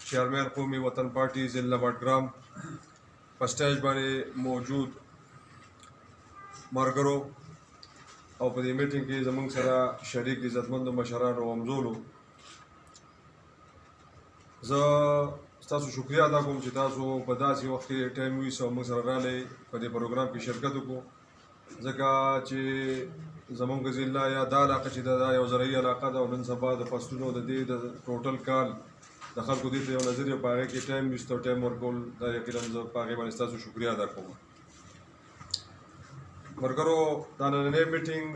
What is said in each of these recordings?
चेयरमैन कौमी वतन पार्टी ज़िला बडग्राम पर स्टेज बारे मौजूद मरगरो और पर मीटिंग की जमंग सरा शरीक इज्जतमंद मशरान और अमजोलो ज़ासु शुक्रिया अदा कोम कि तासु په داسې وخت کې ټایم ویسو موږ سره راغلی په دې پروګرام کې شرکت وکړو ځکه چې زمونږ ضلع یا دا علاقه چې دا یو زرعي علاقه ده او نن سبا د فصلونو د دې د ټوټل کال د خلکو دې ته یو نظریه په هغې کې ټایم ویسته او ټایم ورکول دا یقینا زه په هغې باندې ستاسو شکریه ادا کوم ملګرو دا نننی میټینګ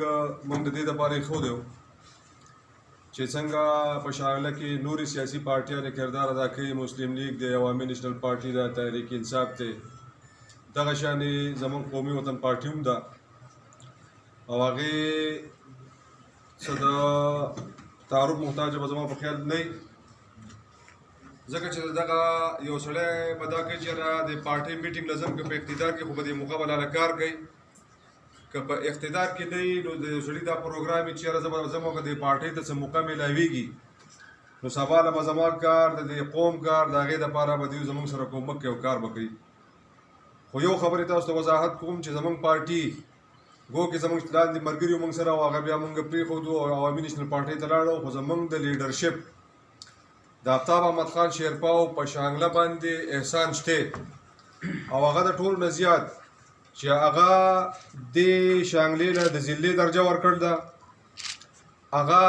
موږ د دې دپاره ایښودی و چې څنګه په شاغله کې نورې سیاسي پارټیانې کردار ادا کوي مسلم لیگ دی عوامي نیشنل پارټي ده تحریک انصاف دی دغه شانې زموږ قومي وطن پارټي هم ده او هغې څه د تعارف محتاجه به زما په خیال نه وي ځکه چې دغه یو سړی به دا کوي چې یاره د پارټۍ میټینګ لازم که په اقتدار کې خو به د موقع به کار کوي که په اقتدار کې نه وي نو د یو سړي دا پروګرام وي چې یاره زموږ د پارټۍ ته څه موقع میلاویږي نو سبا له به زما کار د دې قوم کار د هغې دپاره به دوی زموږ سره کومک کوي او کار به کوي خو یو خبرې تاسو ته وضاحت کوم چې زموږ پارټي گو کې زموږ لاندې ملګري موږ سره او هغه بیا موږ پرېښودو او عوامي نیشنل پارټۍ ته لاړو خو زموږ د لیډرشپ د آفتاب احمد خان شیرپاو په شانګله باندې احسان شته او هغه د ټولو نه زیات چې هغه د شانګلې له د ضلعې درجه ورکړ ده هغه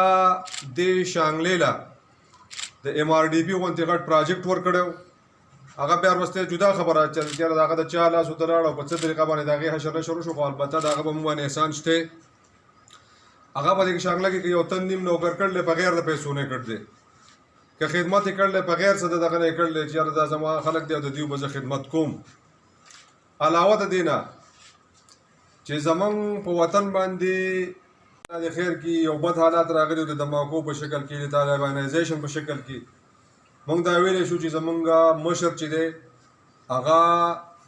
د شانګلې له د ایم آر ډي پي غوندې غټ پراجیکټ ورکړی هغه بیا وروسته جدا خبره چې د هغه د چا لاس ورته لاړ او په څه طریقه باندې د هغې حشر شروع شو خو البته د هغه به موږ باندې احسان شته هغه په دې شانګله کې یو تن نیم نوکر کړلی بغیر د پیسو نه کړ دی که خدمت یې کړلی بغیر څه د دغه نه یې کړلی چې یاره دا زما خلک دی او د دوی به زه خدمت کوم علاوه د دې نه چې زموږ په وطن باندې د خیر کې یو بد حالات راغلي د دماکو په شکل کې د طالبانایزیشن په شکل کې موږ دا ویلی شو چې زموږ مشر چې دی هغه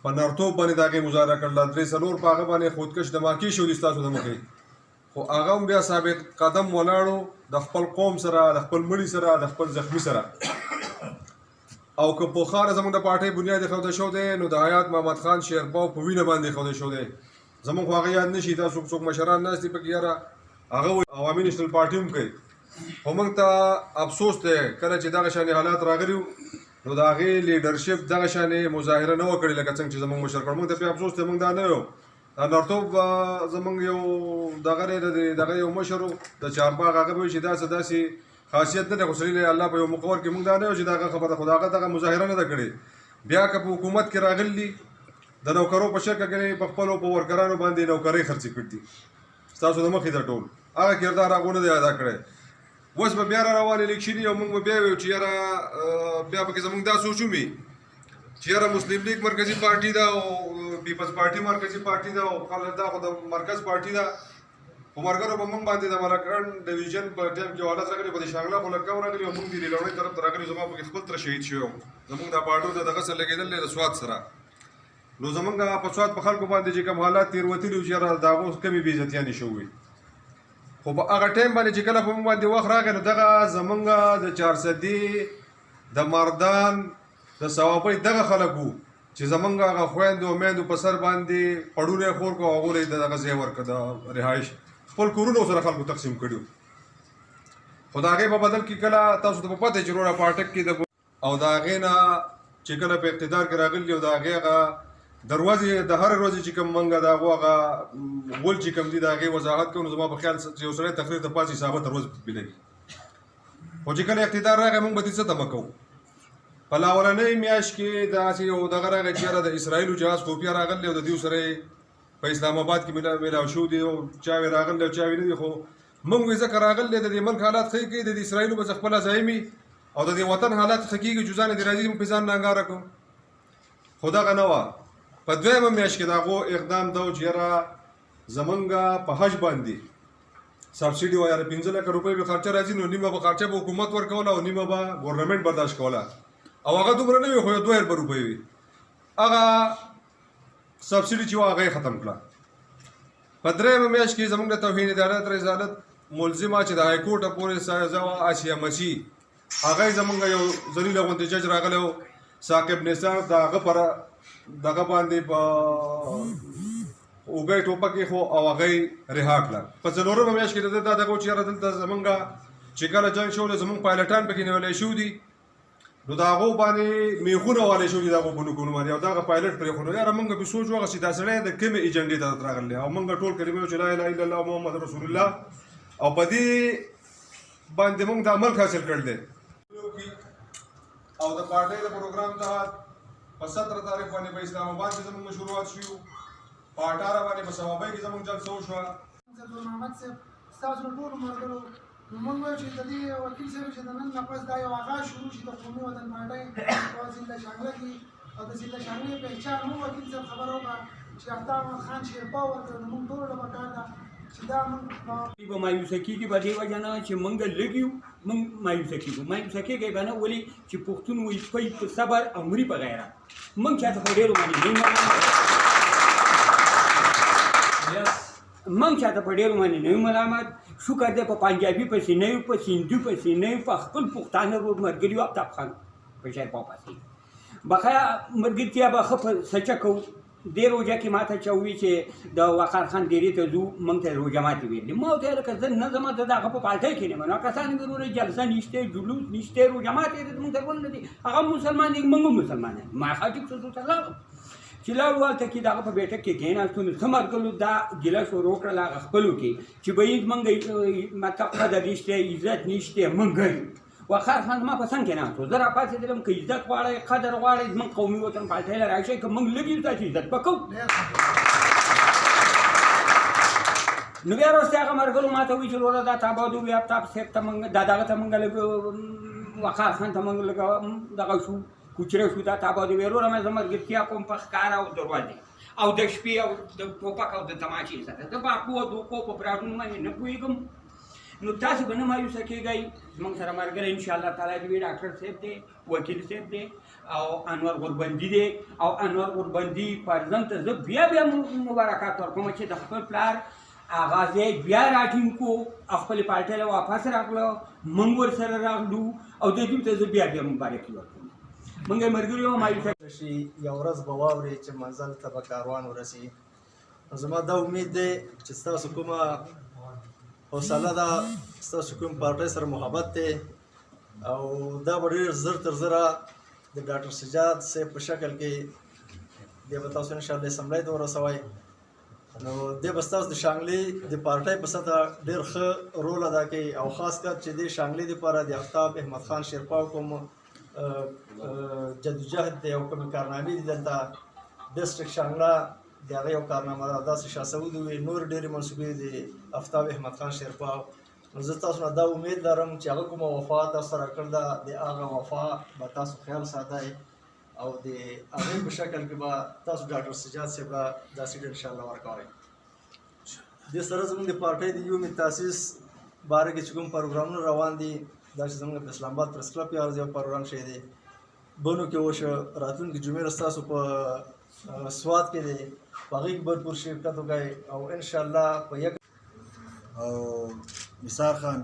په نرتوب باندې د هغې مظاهره کړله 3-4 په هغه باندې خودکش دماکي شو دي ستاسو د مخې خو هغه هم بیا ثابت قدم ولاړو د خپل قوم سره د خپل مړي سره د خپل زخمي سره او که پوخاره زموږ د پارټۍ بنیاد ایښودی شو دی نو د حیات محمد خان شیرپاو په وینه باندې ایښودی شو دی زموږ خو هغه یاد نه شي دا څوک مشران ناست دي پکې یاره هغه عوامي نیشنل پارټي هم کوي خو موږ ته افسوس دی کله چې دغه شانې حالات راغلي وو نو د هغې لیډرشپ دغه شانې مظاهره نه وه کړې لکه څنګه چې زموږ مشر کړ موږ ته پرې افسوس دی موږ دا نه یو دا نرتوب زموږ یو دغه دی دغه یو مشر و د چارباغ هغه به وایي چې داسې داسې خاصیت نه دی خو سړي الله په یو موقع ورکړي موږ دا نه یو چې دغه خبره خو د هغه دغه مظاهره نه ده کړې بیا که په حکومت کې راغلي د نوکرو په شکل کې په خپلو په ورکرانو باندې نوکرۍ خرڅې کړي دي ستاسو د مخې ته ټول هغه کردار هغو نه دی ادا کړی اوس به بیا را روان الیکشني او موږ به بیا ویو چې یاره بیا پکې زموږ دا سوچ وي چې یاره مسلم لیگ مرکزي پارټي ده او پیپلز پارټي مرکزي پارټي ده او دا خو د مرکز پارټي ده خو ملګرو به موږ باندې د ملکران ډویژن په ټایم کې حالت راغلي په دې شانګله خو لږ کم راغلي او موږ د لیلوڼۍ طرف ته راغلي زما پکې خپل تره شهید شوی زموږ دا پارټو د دغه سره لګېدل دی د سوات سره نو زمونږ په سوات په خلکو باندې چې کوم حالات تېروتلي وو چې یاره د هغو کمې بې عزتیانې شوي خو په هغه ټایم باندې چې کله په موږ باندې وخت راغی نو دغه زمونږ د 400 د مردان د ثوابۍ دغه خلک وو چې زمونږ هغه خویندو میندو په سر باندې پړونه یې خور کړو هغو له یې دغه ځای ورکړه د رهایش خپل کورونه ورسره خلکو تقسیم کړي خو د هغې په بدل کې کله تاسو ته په پته چې وروره پاټک کې او د هغې نه چې کله په اقتدار کې راغلي او د هغې هغه دروازې د هر ورځې چې کوم منګه د هغو هغه غول چې کوم دي د هغې وضاحت کوو نو زما په خیال چې یو سړی تقریر ته پاڅي ثابت ورځ بلګي خو چې کله اقتدار راغی موږ به دې څه تمه کوو په لاولنۍ میاشت کې داسې یو دغه راغی چې یاره د اسرائیلو جهاز خفیه راغلی او د دوی سره په اسلام آباد کې میلاو شو دي او چاوې راغلی او چاوې نه دي خو موږ وایي ځکه راغلی د دې ملک حالات ښه کوي د دې اسرائیلو به زه خپله ځایمي او د دې وطن حالات ښه کېږي چې ځان دې راځي موږ پې ځان نانګاره کوو خو دغه نه وه په دویمه میاشت کې د هغو اقدام ده چې یاره زمونږ په حج باندې سبسیډي وایي 15 لکه روپۍ به خرچه راځي نو نیمه به خرچه به حکومت ورکوله او نیمه به ګورنمنټ برداشت کوله او هغه دومره نه وي خو 2000 روپۍ وي هغه سبسیډي چې وه هغه یې ختم کړه په درېیمه میاشت کې زموږ د توهین عدالت رسالت ملزمه چې د هایکورټه پورې سزا وه آسیه مسیح هغه زمونږ یو ذلیل غوندې جج راغلی و ثاقب نثار د هغه پر دغه باندې په اوبه ټوپه کې خو او هغه رها کړه په څلورمه میاشت کې دا دغه چې یاره دلته زمونږ چې کله جنګ شو زمونږ پایلټان پکې نیولی شوي دي نو د هغو باندې میخونه والی شوي دي د هغو په نوکونو باندې او دغه پایلټ پرېښود یاره مونږ پې سوچ وغسې دا سړی د کومې ایجنډې ته راغلی او مونږ ټول کلمې چې لا اله الا الله محمد رسول الله او په دې باندې مونږ د عمل حاصل کړی دی او د پارټۍ د پروګرام تحت په 17 تاریخ باندې په اسلام آباد کې زموږ شروعات شو په 18 باندې په صوابۍ کې زموږ جلسه وشوه محمد صاحب ستاسو ټولو ملګرو موږ وایو چې د دې وکیل صاحب چې د نن نه پس دا یو آغاز شروع شي د قومي وطن پارټۍ په ضلع شانګله کې او د ضلع شانګلې پهچان مو وکیل صاحب خبر وکړه چې افتاب احمد خان شیرپا ورکړ نو موږ ټولو له پکار ده چې دا موږ به مایوسه کېږي په دې وجه نه چې موږ لږ یو موږ مایوسه کېږو مایوسه کېږئ به نه ولې چې پښتون وایي پی په صبر او مري په غیرت موږ چاته په ډېرو باندې موږ چاته په ډېرو باندې نه یو ملامت شکر دی په پنجابي پسې نه یو په سیندي پسې نه یو په خپل پښتانه ورور ملګري افتاب خان په شیرپا پسې بخیا ملګرتیا به ښه په سچه کوو دې روژه کې ماته چا ووي چې د وقار خان ډېرې ته ځو موږ ته روژه ماتې ویلې ما ورته ویل که زه نه ځم زه د هغه په پالټۍ کې نه یم نو کسان مې وروره جلسه نشته جلوس نشته روژه ماتې ده زموږ دربل نه دي هغه مسلمان دي موږ هم مسلمان یم ما خاطب ته لاړم چې لاړو هلته کې د هغه په بیټک کې کېناستو نو څه مرګلو دا ګیله شروع کړل هغه خپلو کې چې به موږ مطلب قدر نشته عزت نشته موږ وقار خان زما په څنګ کې ناست و زه راپاڅېدلم که عزت غواړئ قدر غواړئ زموږ قومي وطن پالټۍ له راشئ که موږ لږ یو تاسې عزت به کوو نو بیا وروسته هغه ملګرو ما ته وایي چې وروره دا تاباد ووي افتاب صاحب ته موږ دا دغه ته موږ لږ وقار خان ته موږ لږ دغه شو کوچره شو دا تاباد ووي وروره مې زه ملګرتیا کوم په ښکاره او دروازې او د شپې او د ټوپک او د تماچې سره زه باکو او دوکو په براډونو باندې نه پوهېږم نو تاسو به نه مایوسه کېږئ زموږ سره ملګری انشاءالله تعالی دی ډاکټر صاحب دی وکیل صاحب دی او انور غوربندي دی او انور غوربندي فرزند ته زه بیا مبارکات ورکوم چې د خپل پلار آغاز یې بیا راټینګ کو خپلې پارټۍ له واپس راغلو موږ ورسره راغلو او د دوی ته زه بیا مبارکي ورکوم موږ یې ملګري یو مایوسه شي یو ورځ به واورئ چې منزل ته به کاروان ورسي زما دا امید دی چې ستاسو کومه حوصله ده ستاسو کوم پارټۍ سره محبت دی او دا به ډېر زر تر زره د ډاکټر سجاد صاحب په شکل کې دی به تاسو انشاءالله اسمبلی ته ورسوئ نو دی به ستاسو د شانګلې د پارټۍ په سطحه ډېر ښه رول ادا کوي او خاص کر چې د شانګلې دپاره د افتاب احمد خان شیرپا کوم جدوجهد دی او کومې کارنامې دي دلته ډسټرکټ شانګله د هغه یو کارنامه ده داسې شاه سعود ووي نور ډېرې منصوبې د افتاب احمد خان شیرپا نو زه تاسو نه دا امید لرم چې هغه کومه وفا تاسو سره کړې ده د هغه وفا به تاسو خیال ساتئ او د هغې په شکل کې به تاسو ډاکټر سجاد صاحب له دا سیټ انشاءالله ورکوئ دې سره زموږ د پارټۍ د یوم تاسیس باره کې چې کوم پروګرامونه روان دي دا چې زموږ په اسلام آباد پریس کلب کې عرض یو پروګرام شوی دی بنو کې وشو راتلونکي جمعې ستاسو په سوات کې دی په هغې کې بھرپور شرکت وکړئ او انشاءالله په یک او نثار خان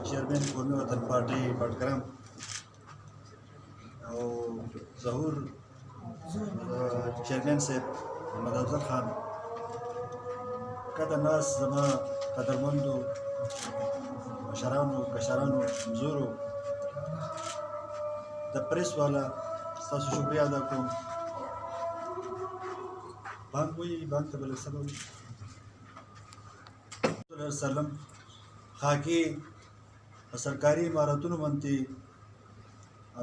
چیرمن قومي وطن پارټۍ بټګرام او ظهور چیرمن صاحب محمد افضل خان کده ناس زما قدرمندو مشرانو کشرانو کمزورو د پریس والا ستاسو شکریه ادا کوم بانک وایي بانک ته بل څه به وایي وسلم خاکي په سرکاري عمارتونو باندې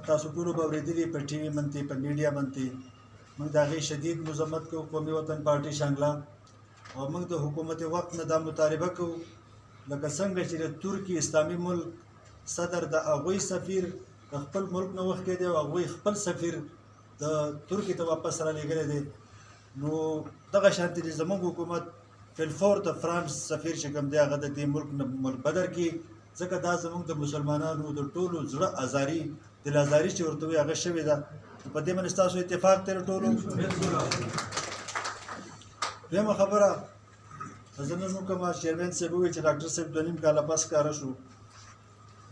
تاسو ټولو به اورېدلي په ټي وي باندې په میډیا باندې موږ د هغې شدید مذمت کوو قومي وطن پارټۍ شانګله او موږ د حکومت وقت نه دا مطالبه کوو لکه څنګه چې د ترکي اسلامي ملک صدر د هغوی سفیر د خپل ملک نه وښکې دی او هغوی خپل سفیر د ترکي ته واپس رالېږلی دی نو دغه شانتې د زموږ حکومت فلفور د فرانس سفیر چې کوم دی هغه د دې ملک نه ملک بدر کړي ځکه دا زموږ د مسلمانانو د ټولو زړه ازاري دل ازاري چې ورته وایي هغه شوې ده په دې باندې ستاسو اتفاق دی ټولو دویمه خبره زه نن وکړم چیرمن صاحب وویل چې ډاکټر صاحب 2.5 کاله پس ښکاره شو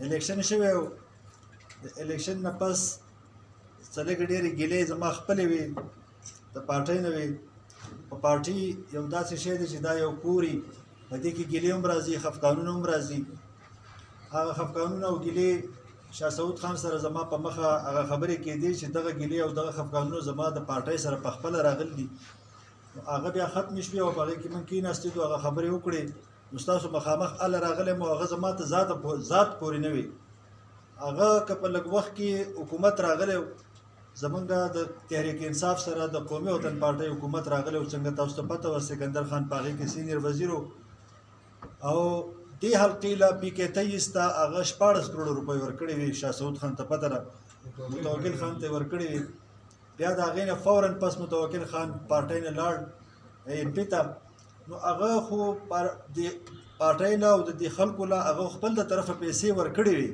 الیکشن شوی و د الیکشن نه پس څلګ ډېرې ګیلې زما خپلې وي د پارټۍ نه وي په پارټي یو داسې شی دی چې دا یو کوري په دې کې ګیلې هم راځي خفقانونه هم راځي هغه خفقانونه او ګیلې شاه سعود خان سره زما په مخه هغه خبرې کېدې چې دغه ګیلې او دغه خفقانونه زما د پارټۍ سره په خپله راغلي دي هغه بیا ختمې شوې او په هغې کې موږ کېناستو هغه خبرې وکړې نو ستاسو مخامخ هله راغلی م هغه زما ته ذات پورې نه وي هغه که په لږ وخت کې حکومت راغلی زمونږ د تحریک انصاف سره د قومي وطن پارټۍ حکومت راغلی او څنګه تاسو ته پته وه سکندر خان په هغې کې سینیر وزیر او دې حلقې له پي کې 23 ته هغه 14 کروړه روپۍ ورکړې وي شاه سعود خان ته پته ده متوکل خان ته ورکړې وي بیا د هغې نه فوراً پس متوکل خان پارټۍ نه لاړ ایم پي ته نو هغه خو د پارټۍ نه او د دې خلکو له هغه خپل د طرفه پیسې ورکړې وي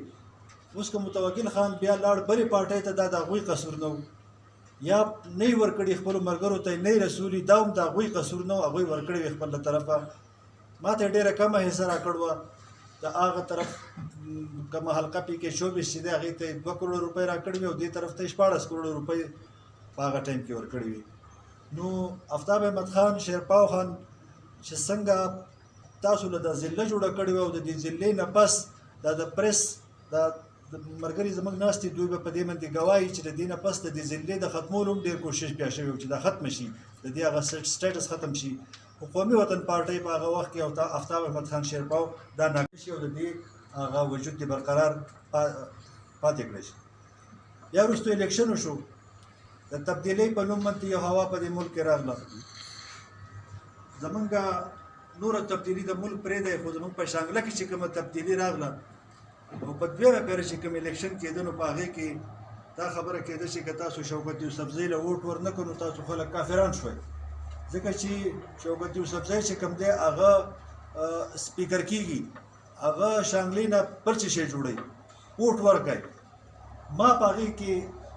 اوس که متوکل خان بیا لاړ بلې پارټۍ ته دا د هغوی قصور نه یا نه یې ورکړي خپلو ملګرو ته نه یې رسولي دا هم د هغوی قصور نه هغوی ورکړې وي خپل له طرفه ما ته ډېره کمه حصه راکړ وه د هغه طرف کومه حلقه پي کې 24 چې دی هغې ته 2 کروړه روپۍ راکړې وي او دې طرف ته 14 کروړه روپۍ په هغه ټایم کې ورکړې وي نو آفتاب احمد خان شیرپاو خان چې څنګه تاسو له دا ضلع جوړه کړې وه او د دې ضلعې نه پس دا د پریس دا د ملګري زموږ ناستې دوی به په دې باندې ګواهي چې د دې نه پس د دې ضلعې د ختمولو هم ډېر کوشش بیا شوی و چې دا ختمه شي د دې هغه سټیټس ختم شي خو قومي وطن پارټۍ په هغه وخت کې او آفتاب احمد خان شیرپاو دا ناکام شي او د دې هغه وجود دې برقرار پاتې کړی شي بیا وروسته الیکشن وشو د تبدیلۍ په نوم باندې یو هوا په دې ملک کې راغله زمونږ نوره تبدیلي د ملک پرېږدی خو زمونږ په شانګله کې چې کومه تبدیلي راغله او په دویمه پیره چې کوم الیکشن کېده نو په هغې کې دا خبره کېده چې که تاسو شوکت یوسفزۍ له ووټ ورنه کړو تاسو خلک کافران شوئ ځکه چې شوکت یوسفزۍ چې کوم دی هغه سپیکر کېږي هغه شانګلې نه بل څه شی جوړوي ووټ ورکوي ما په هغې کې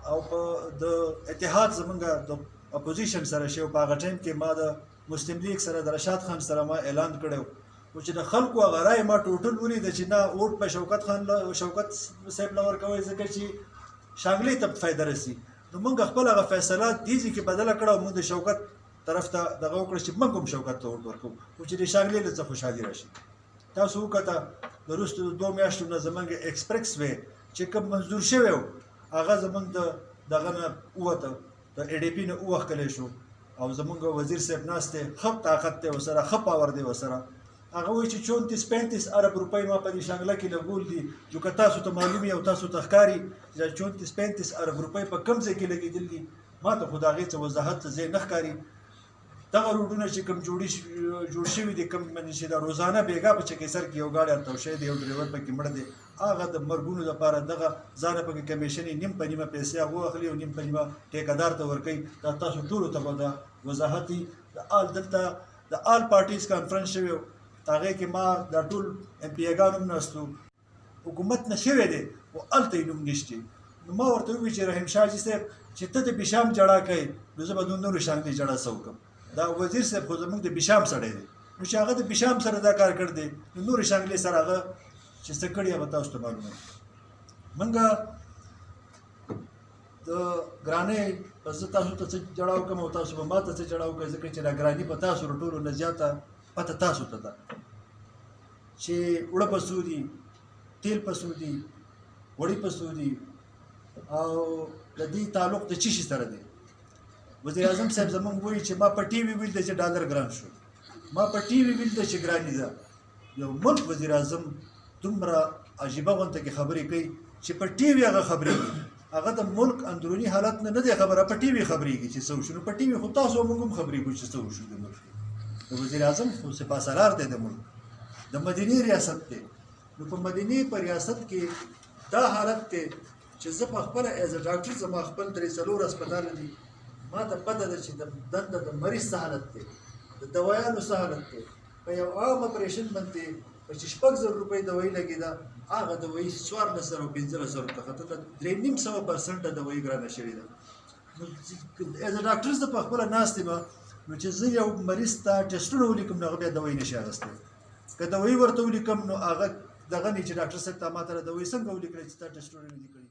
او په د اتحاد زمونږ د اپوزیشن سره شی او په هغه ټایم کې ما د مسلم لیگ سره د رشاد خان سره ما اعلان کړی و چې د خلکو هغه رایې ما ټوټل ولیده چې نه ووټ په شوکت صاحب له ورکوئ ځکه چې شانګلې ته فایده رسي نو موږ خپل هغه فیصله دې ځای کې بدله کړه او موږ د شوکت طرف ته دغه وکړه چې موږ هم شوکت ته ووټ ورکوو خو چې د شانګلې له څه خوشحالي راشي تاسو وکته د وروستو د 2 میاشتو نه زموږ ایکسپریکس وی چې کوم منظور شوی و هغه زموږ دغه نه ووته د ای ډي پي نه ووښکلی شو او زموږ وزیر صاحب ناست دی ښه طاقت دی ورسره ښه پاور دی ورسره هغه وایي چې 34-35 ارب روپۍ ما په دې شانګله کې لګول دي جو که تاسو ته معلوم وي او تاسو ته ښکاري چې 34-35 ارب روپۍ په کوم ځای کې لګېدل دي ما ته خو د هغې څه وضاحت ته ځای نه ښکاري دغه روډونه چې کوم جوړ شوي دي کوم باندې چې دا روزانه بېګا په چکېسر کې یو ګاډی ارتاو شوی دی یو ډریور پکې مړ دی هغه د مرګونو دپاره دغه ځانه پکې کمیشن یې نیم په نیمه پیسې هغه واخلي او نیم په نیمه ټیکهدار ته ورکوي دا تاسو ټولو ته به دا وضاحت وي دلته د آل پارټیز کانفرنس شوی و هغې کې ما دا ټول ایم پي اګان هم ناستو حکومت نه شوی دی خو هلته یې نوم نشته نو ما ورته وویل چې رحیم شاه جي صاحب چې ته د بشام جړا کوې نو زه به نورو شانګلې جړا څه وکړم دا وزیر صاحب خو زموږ د بشام سړی دی نو چې هغه د بشام سره دا کار کړی دی نو نورې شانګلې سره هغه چې څه کړي هغه تاسو ته معلومه موږ د ګرانۍ په زه تاسو ته څه جړا وکړم او تاسو به ما ته څه جړا وکړئ ځکه چې دا ګراني په تاسو له ټولو نه زیاته پته تاسو ته ده چې اوړه په څو دي تیل په څو دي وړي په څو دي او د دې تعلق د څه شي سره دی وزیر اعظم صاحب زموږ وایي چې ما په ټي وي ویل دی چې ډالر ګران شو ما په ټي وي ویل دی چې ګراني ده یو ملک وزیر اعظم دومره عجیبه غونته کې خبرې کوي چې په ټي وي هغه خبرېږي هغه د ملک اندروني حالت نه دی خبره په ټي وي خبرېږي چې څه وشو نو په ټي وي خو تاسو موږ هم خبرېږو چې څه وشو د ملک د وزیر اعظم خو سپاسالار دی د ملک د مدینې ریاست دی نو په مدینې په ریاست کې دا حالت دی چې زه په خپله ایز ا ډاکټر زما خپل 3 هسپتال دي ما ته پته ده چې د دنده د مریض څه حالت دی د دوایانو څه حالت دی په یو عام اپریشن باندې په چې 6,000 روپۍ دوایي لګېده هغه دوایي 1400 او 1500 ته ختله 3.5% دوایي ګرانه شوې ده نو ایز ا ډاکټر زه په خپله ناست یم نو چې زه یو مریض ته ټسټونه ولیکم نو هغه بیا دوایي نشي اخیستی که دوایي ورته ولیکم نو هغه دغه نه چې ډاکټر صاحب ته ماته د وې څنګه ولیکل چې تا ټیسټونه نه دي کړي